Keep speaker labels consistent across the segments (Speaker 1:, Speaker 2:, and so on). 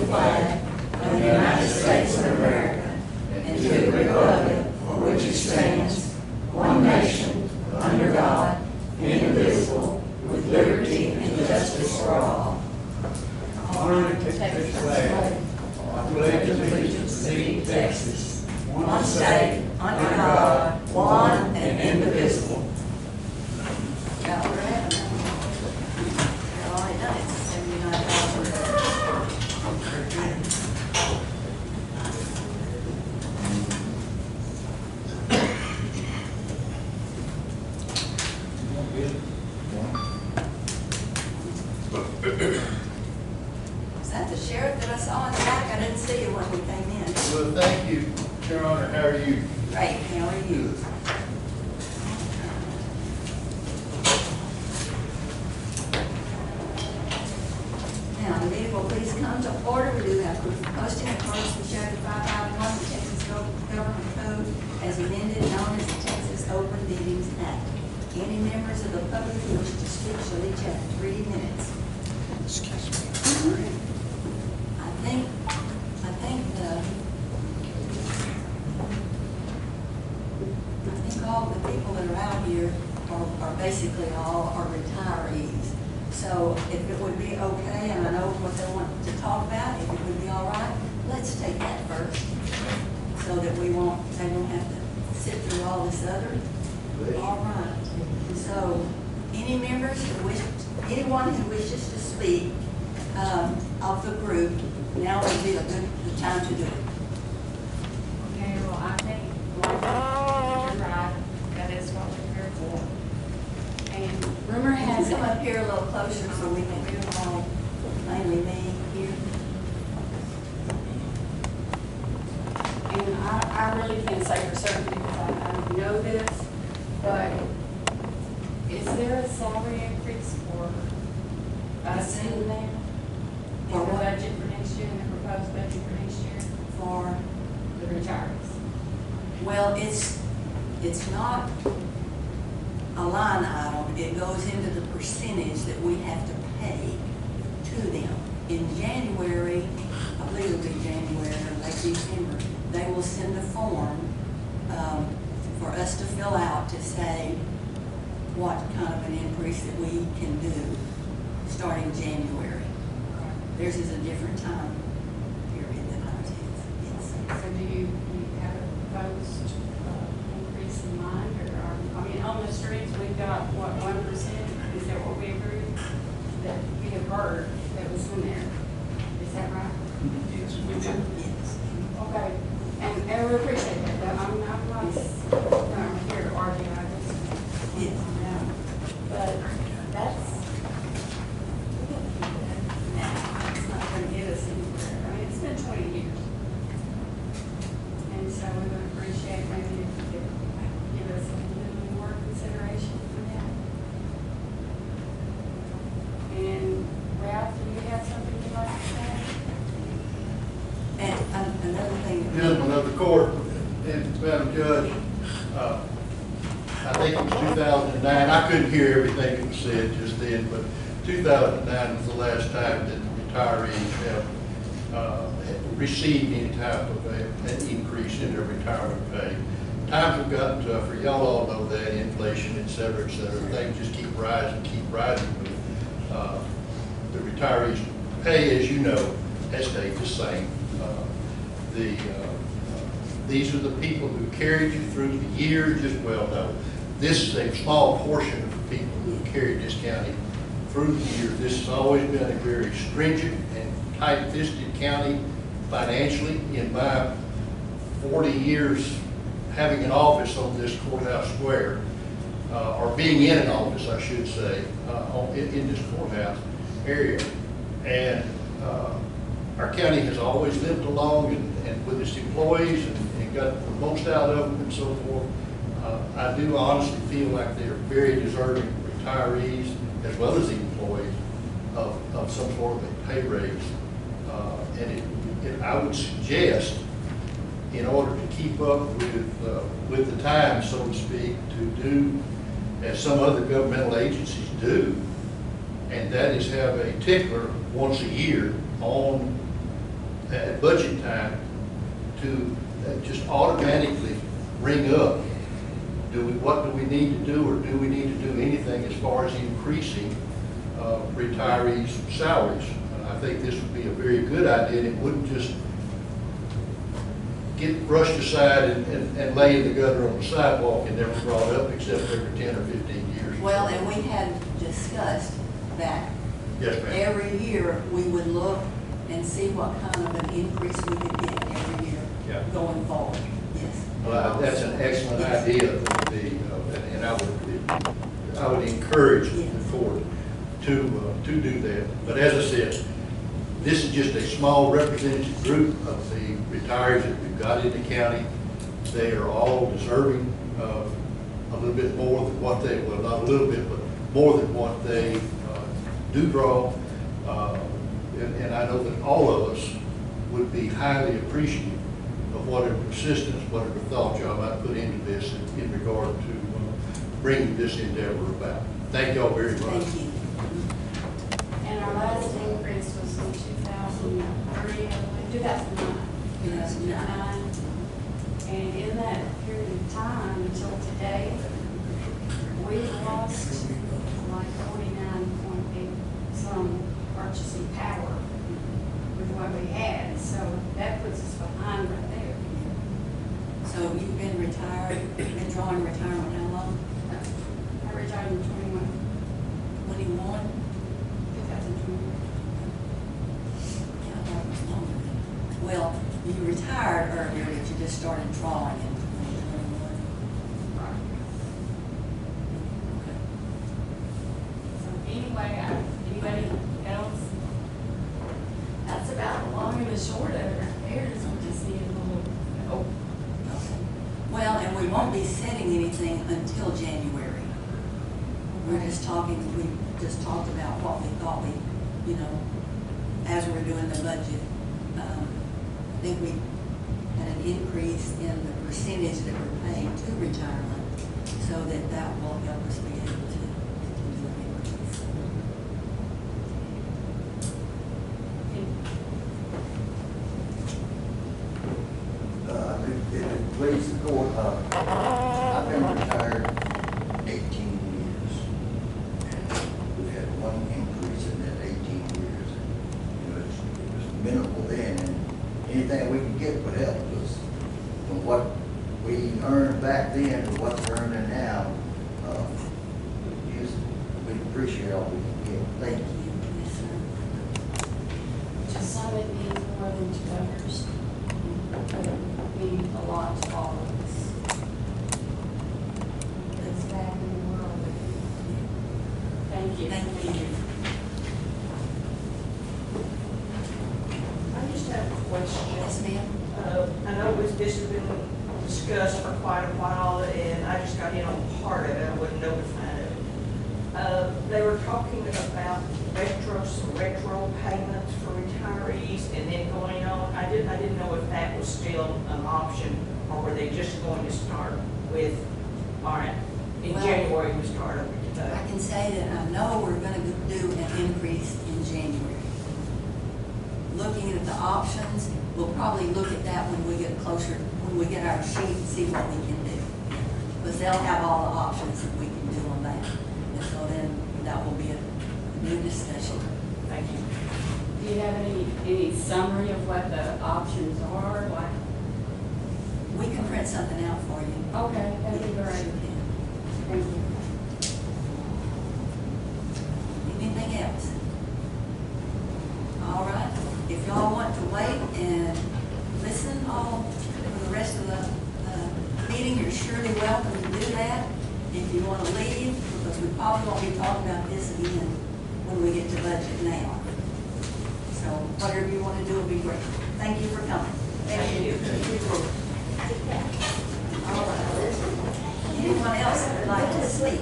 Speaker 1: flag of the United States of America and to the republic for which it stands, one nation, under God, indivisible, with liberty and justice for all.
Speaker 2: Honor and take flag. I pledge allegiance to thee, Texas,
Speaker 1: One state, under God, one and indivisible. Now, we're having that. They're already done it, 79,000. Is that the sheriff that I saw in the back? I didn't see you when we came in.
Speaker 2: Well, thank you, Your Honor. How are you?
Speaker 1: Great, how are you? Now, the meeting will please come to order. We do have posting according to Chapter 551 of the Texas Government Code as amended, known as the Texas Open Meetings Act. Any members of the public who wish to speak shall each have 3 minutes.
Speaker 3: Excuse me.
Speaker 1: I think all the people that are out here are basically all are retirees. So if it would be okay, and I know what they want to talk about, if it would be all right, let's take that first, so that they won't have to sit through all this other. All right. So any members who wish, anyone who wishes to speak of the group, now would be a good time to do it.
Speaker 4: Okay, well, I think, you're right, that is what we're here for. And rumor has
Speaker 1: Come
Speaker 4: it,
Speaker 1: up here a little closer so we can hear all, mainly me here.
Speaker 4: and I really can't say for certain because I don't know this, but is there a salary increase for us in there? In the budget for next year, in the proposed budget for next year,
Speaker 1: For,
Speaker 4: the retirees?
Speaker 1: well, it's not a line item. It goes into the percentage that we have to pay to them. In January, I believe it'll be January or late December, they will send a form for us to fill out to say what kind of an increase that we can do starting January. Theirs is a different time period than ours is. Yes.
Speaker 4: So do you have a proposed increase in mind, or, I mean, on the streets, we've got, what, 1%? Is that what we agreed? That we have heard that was in there. Is that right?
Speaker 3: Yes, we did.
Speaker 1: Yes.
Speaker 4: Okay, and we appreciate that, but I'm not here to argue, I just,
Speaker 1: Yes.
Speaker 4: but that's, it's not gonna get us anywhere. I mean, it's been 20 years. And so we would appreciate maybe if you could give us a little more consideration for that. And Ralph, do you have something you'd like to say?
Speaker 1: And another thing.
Speaker 2: Gentlemen of the court and Madam Judge, I think it was 2009. I couldn't hear everything that was said just then, but 2009 was the last time that retirees have received any type of an increase in their retirement pay. Times have gotten tougher. Y'all all know that, inflation, et cetera, things just keep rising. The retirees' pay, as you know, has stayed the same. These are the people who carried you through the years, just well know. This is a small portion of the people who have carried this county through the years. This has always been a very stringent and tight-fisted county financially. In my 40 years having an office on this courthouse square, or being in an office, I should say, in this courthouse area. And our county has always lived along and with its employees and got the most out of them and so forth. I do honestly feel like they are very deserving retirees as well as the employees of some sort of a pay raise. And I would suggest, in order to keep up with the times, so to speak, to do as some other governmental agencies do, and that is have a tickler once a year on at budget time to just automatically bring up, what do we need to do, or do we need to do anything as far as increasing retirees' salaries? I think this would be a very good idea, and it wouldn't just get brushed aside and lay in the gutter on the sidewalk and never brought up except every 10 or 15 years.
Speaker 1: Well, and we had discussed that
Speaker 2: Yes, ma'am.
Speaker 1: every year we would look and see what kind of an increase we could get every year
Speaker 2: Yeah.
Speaker 1: going forward. Yes.
Speaker 2: Well, that's an excellent idea, and I would encourage the board to do that. But as I said, this is just a small representative group of the retirees that we've got in the county. They are all deserving of a little bit more than what they, well, not a little bit, but more than what they do draw. And I know that all of us would be highly appreciative of whatever assistance, whatever thought y'all might put into this in regard to bringing this endeavor about. Thank y'all very much.
Speaker 1: Thank you.
Speaker 4: And our last increase was in 2003, I believe, 2009.
Speaker 1: 2009.
Speaker 4: And in that period of time until today, we lost like 49.8 some purchasing power with what we had. So that puts us behind right there.
Speaker 1: So you've been retired, been drawing retirement how long?
Speaker 4: I retired in 21,
Speaker 1: 21?
Speaker 4: 2021.
Speaker 1: Yeah, I thought it was longer than that. Well, you retired earlier, but you just started drawing in 2021.
Speaker 4: Right.
Speaker 1: Okay.
Speaker 4: So anyway, anybody else? That's about the long and the short of it right there, is we just need a little, oh,
Speaker 1: Okay. Well, and we won't be setting anything until January. We're just talking, we just talked about what we thought we, as we were doing the budget. I think we had an increase in the percentage that we're paying to retirement, so that will help us be able to do an increase.
Speaker 5: If it please the court, I've been retired 18 years. And we've had one increase in that 18 years. It was minimal then, and anything we could get would help us. From what we earned back then to what we're earning now, we appreciate all we can get. Thank you.
Speaker 1: Yes, sir.
Speaker 4: to some it means more than to others. But it means a lot to all of us. It's back in the world. Thank you.
Speaker 1: Thank you.
Speaker 6: I just have a question.
Speaker 1: Yes, ma'am.
Speaker 6: I know this has been discussed for quite a while, and I just got in on part of it, I wasn't notified of it. They were talking about retro payments for retirees, and then going on, I didn't know if that was still an option, or were they just going to start with, all right, in
Speaker 1: Well,
Speaker 6: January we start over
Speaker 1: I
Speaker 6: today.
Speaker 1: can say that I know we're gonna do an increase in January. Looking at the options, we'll probably look at that when we get closer, when we get our sheet and see what we can do. Because they'll have all the options that we can do on that. And so then that will be a new discussion.
Speaker 6: Thank you.
Speaker 4: Do you have any summary of what the options are? Like,
Speaker 1: We can print something out for you.
Speaker 4: okay, that'd be great.
Speaker 1: Sure can.
Speaker 4: Thank you.
Speaker 1: Anything else? All right, if y'all want to wait and listen all for the rest of the meeting, you're surely welcome to do that. If you want to leave, because we probably won't be talking about this again when we get to budget now. So whatever you want to do will be great. Thank you for coming.
Speaker 6: Thank you.
Speaker 1: All right. Anyone else that would like to speak?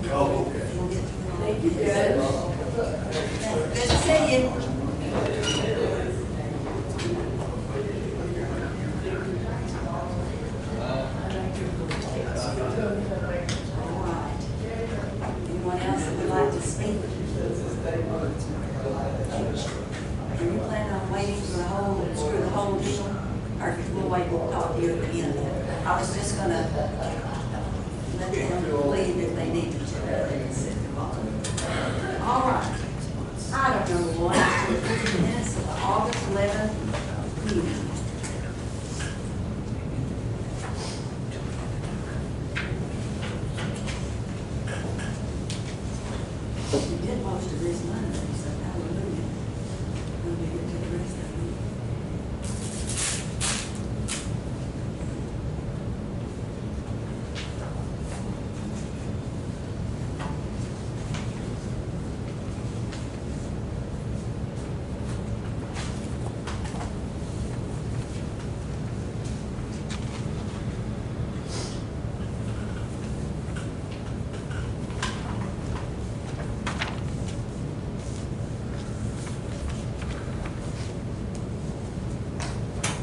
Speaker 2: Oh, okay.
Speaker 1: Thank you. Good to see you. waiting for the whole, screw the whole deal? Perfect, we'll wait, we'll talk to you at the end then. I was just gonna let them leave if they needed to, they can sit there while. All right. Item number 1 is to approve the minutes of the August 11th meeting. We did most of this Monday, so hallelujah. We'll be here till the rest of the week.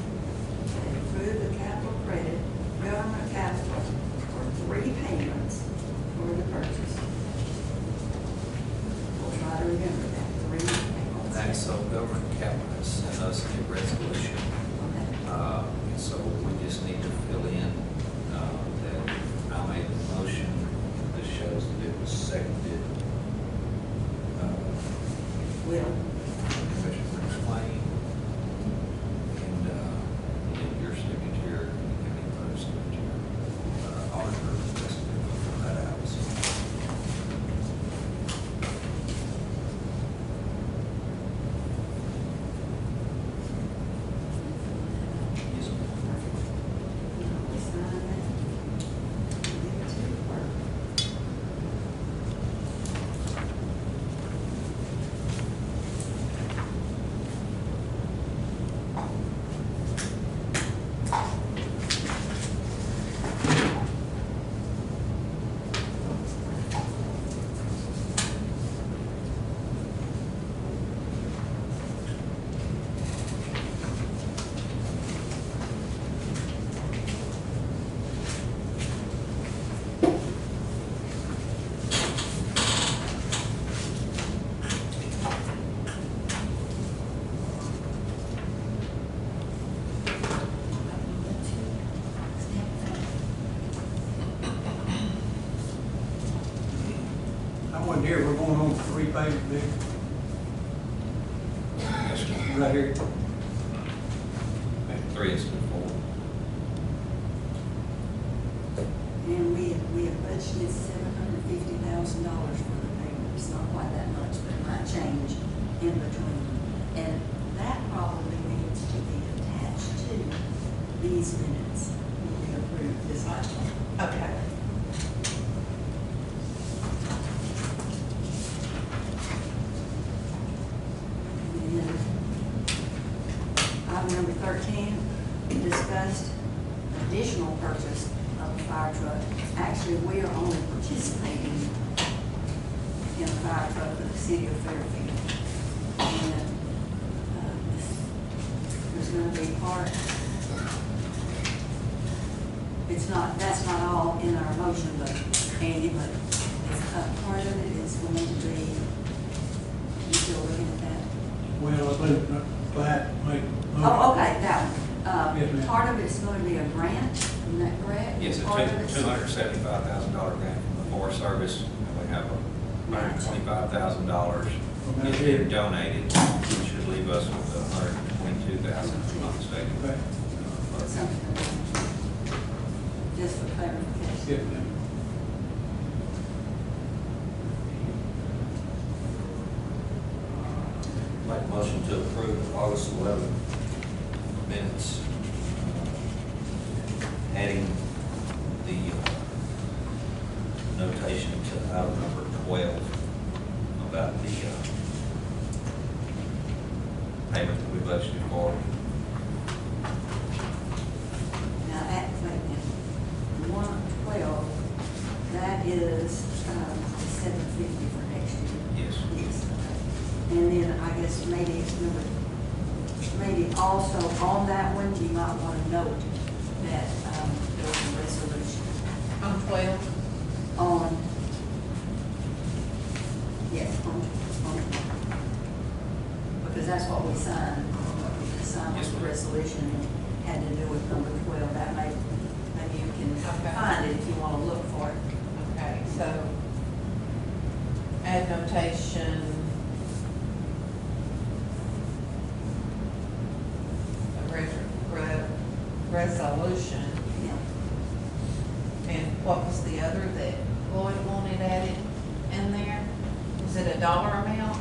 Speaker 1: Approve the capital credit, government capital for 3 payments for the purchase. We'll try to remember that, 3 payments.
Speaker 3: And so government capital has sent us a resolution.
Speaker 1: Okay.
Speaker 3: So we just need to fill in that I made the motion. This shows that it was seconded.
Speaker 1: Will,
Speaker 3: Commissioner McSwain. And your signature, and the other signature, auditor, just fill that out. So, yes, ma'am.
Speaker 1: we sign that. Give it to the clerk.
Speaker 7: I wasn't here, we're going on 3 payments there,
Speaker 3: Yes, sir.
Speaker 7: right here.
Speaker 3: 3 instead of 4.
Speaker 1: And we have budgeted $750,000 for the payment. It's not quite that much, but it might change in between. And that probably needs to be attached to these minutes when we approve this item.
Speaker 6: Okay.
Speaker 1: And then, item number 13, we discussed additional purchase of a fire truck. Actually, we are only participating in a fire truck for the city of Fairfield. And there's going to be part, it's not, that's not all in our motion, but Andy, but part of it is going to be, you still looking at that?
Speaker 7: Well, I think that make.
Speaker 1: Oh, okay, that one.
Speaker 7: Yes, ma'am.
Speaker 1: Part of it's going to be a grant, isn't that correct?
Speaker 3: Yes, a
Speaker 1: Part of it's-
Speaker 3: $275,000 grant from the Forest Service, and we have $125,000
Speaker 7: That's
Speaker 3: getting
Speaker 7: it.
Speaker 3: donated, which should leave us with $122,000, if I'm not mistaken.
Speaker 7: Okay.
Speaker 1: Something, just for clarification.
Speaker 7: Yes, ma'am.
Speaker 3: Make a motion to approve the August 11th minutes, adding the notation to item number 12 about the payment that we budgeted for.
Speaker 1: Now, at, wait a minute, 112, that is, $750 for next year.
Speaker 3: Yes.
Speaker 1: Yes, okay. And then I guess maybe it's number, maybe also on that one, you might want to note that, there was a resolution
Speaker 6: On 12?
Speaker 1: on, yes, on, because that's what we signed. sign
Speaker 3: Yes,
Speaker 1: the
Speaker 3: ma'am.
Speaker 1: resolution that had to do with number 12. That may, maybe you can
Speaker 8: Okay.
Speaker 1: find it if you want to look for it.
Speaker 8: Okay, so add notation. A resolution,
Speaker 1: Yeah.
Speaker 8: and what was the other that Lloyd wanted added in there? Was it a dollar amount?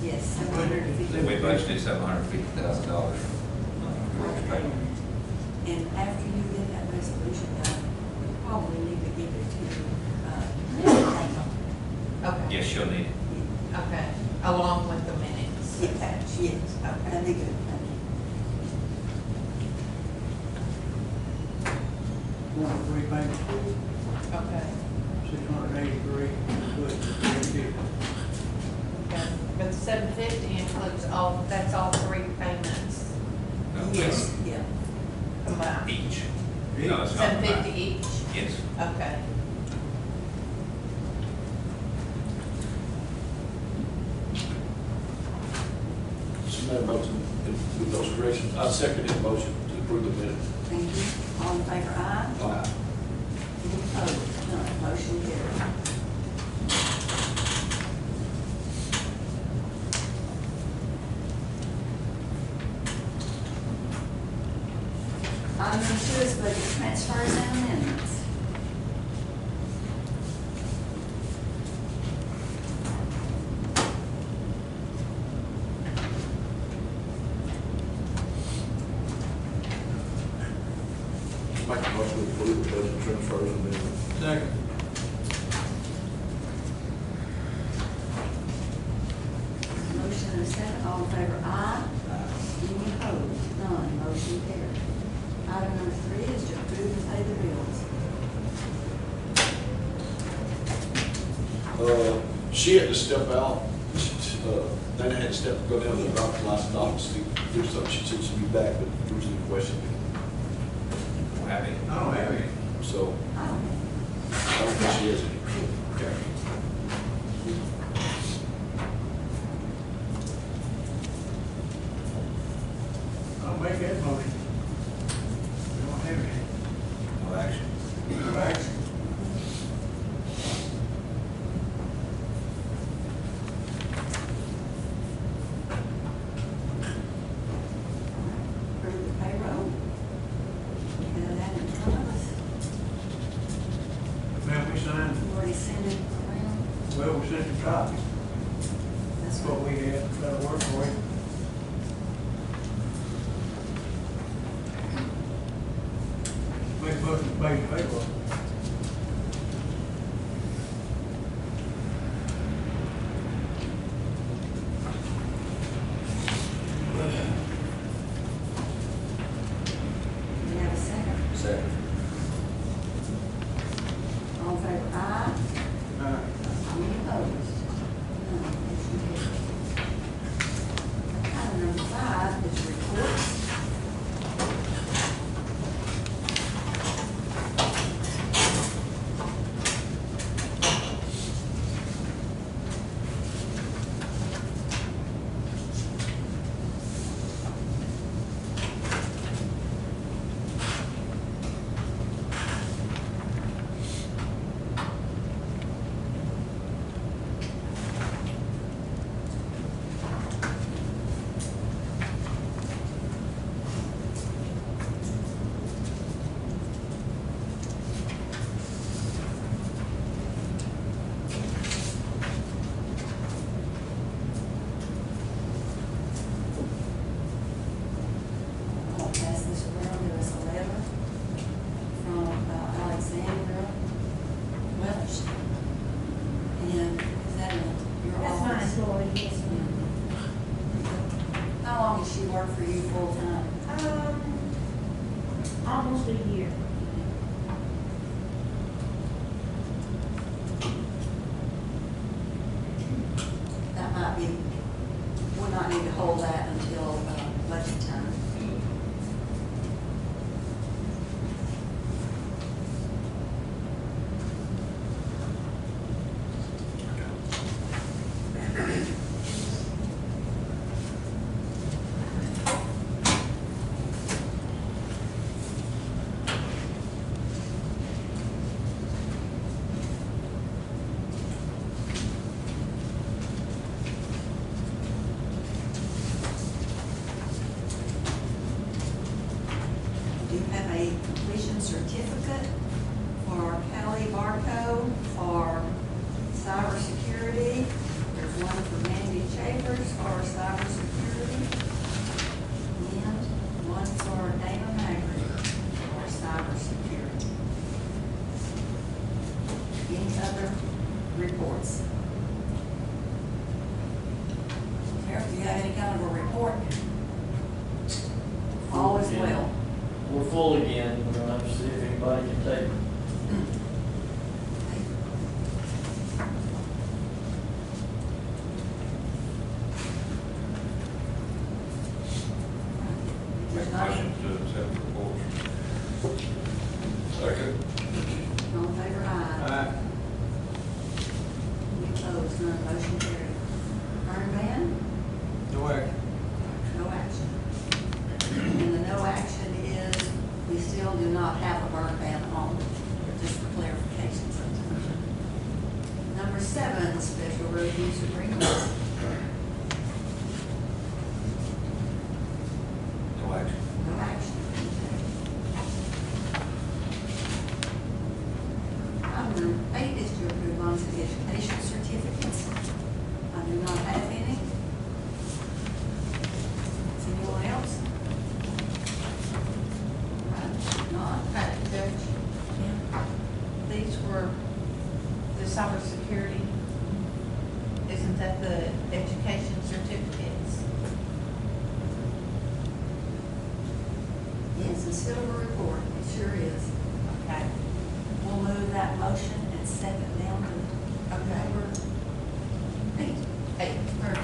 Speaker 1: Yes,
Speaker 3: We
Speaker 1: $750.
Speaker 3: budgeted $750,000.
Speaker 1: And after you get that resolution done, you probably need to give it to, Dana.
Speaker 8: Okay.
Speaker 3: Yes, you'll need it.
Speaker 8: Okay, along with the minutes.
Speaker 1: Yes, yes,
Speaker 8: Okay.
Speaker 1: that'd be good, thank you.
Speaker 7: One, three payments,
Speaker 8: Okay.
Speaker 7: 683, but 350.
Speaker 8: Okay, but the 750 includes all, that's all three payments
Speaker 3: No,
Speaker 1: Yes, yeah.
Speaker 8: combined?
Speaker 3: Each. No, it's not.
Speaker 8: 750 each?
Speaker 3: Yes.
Speaker 8: Okay.
Speaker 9: So Madam Motion, with those corrections, I second that motion to approve the minutes.
Speaker 1: Thank you. All in favor, aye?
Speaker 9: Aye.
Speaker 1: Any opposed? None. Motion carried. Item number 2 is budget transfers and amendments.
Speaker 9: Make a motion to approve the budget transfers and amendments.
Speaker 7: Second.
Speaker 1: Motion and a second. All in favor, aye? Any opposed? None. Motion carried. Item number 3 is to approve and pay the bills.
Speaker 9: She had to step out. Dana had to go down to the doctor's license office to do something. She said she'd be back, but there was any question.
Speaker 3: Don't have any.
Speaker 7: I don't have any.
Speaker 9: So
Speaker 1: I don't know.
Speaker 9: I don't think she has any. Okay.
Speaker 7: I'll make that motion. I don't have any.
Speaker 3: No action.
Speaker 7: No action.
Speaker 1: Approve the payroll. We have that in front of us.
Speaker 7: Now, we signed,
Speaker 1: You already sent it around.
Speaker 7: well, we sent a copy.
Speaker 1: That's
Speaker 7: That's what we had, that'll work for you. Make a motion to pay the payroll.
Speaker 1: We have a second.
Speaker 9: Second.
Speaker 1: All in favor, aye? Any opposed? None. Motion carried. Item number 5 is reports. I'll pass this around. There is a letter from Alexandra Welch. And is that in your
Speaker 10: That's my
Speaker 1: office?
Speaker 10: employee, yes, ma'am.
Speaker 1: How long has she worked for you full-time?
Speaker 10: Almost a year.
Speaker 1: That might be, we might need to hold that until budget time. certificate for Kelly Barco for cybersecurity. There's one for Mandy Chambers for cybersecurity, and one for Dana Magri for cybersecurity. Any other reports? Sheriff, do you have any kind of a report? All is well.
Speaker 11: We're full again, we're gonna have to see if anybody can take it.
Speaker 1: There's not any.
Speaker 12: Motion to accept the reports. Second.
Speaker 1: All in favor, aye. Any opposed, none, motion carried. Burn ban,
Speaker 7: No action.
Speaker 1: no action. And the no action is, we still do not have a burn ban on, just for clarification. Number 7, special road use agreements.
Speaker 3: No action.
Speaker 1: No action. Item number 8 is to approve loans and education certificates. I do not have any. Does anyone else? Right, not.
Speaker 8: Judge, these were the cybersecurity, isn't that the education certificates?
Speaker 1: Yes, it's still a report, it sure is.
Speaker 8: Okay.
Speaker 1: We'll move that motion and step it down to
Speaker 8: Okay.
Speaker 1: number 8.
Speaker 8: 8, or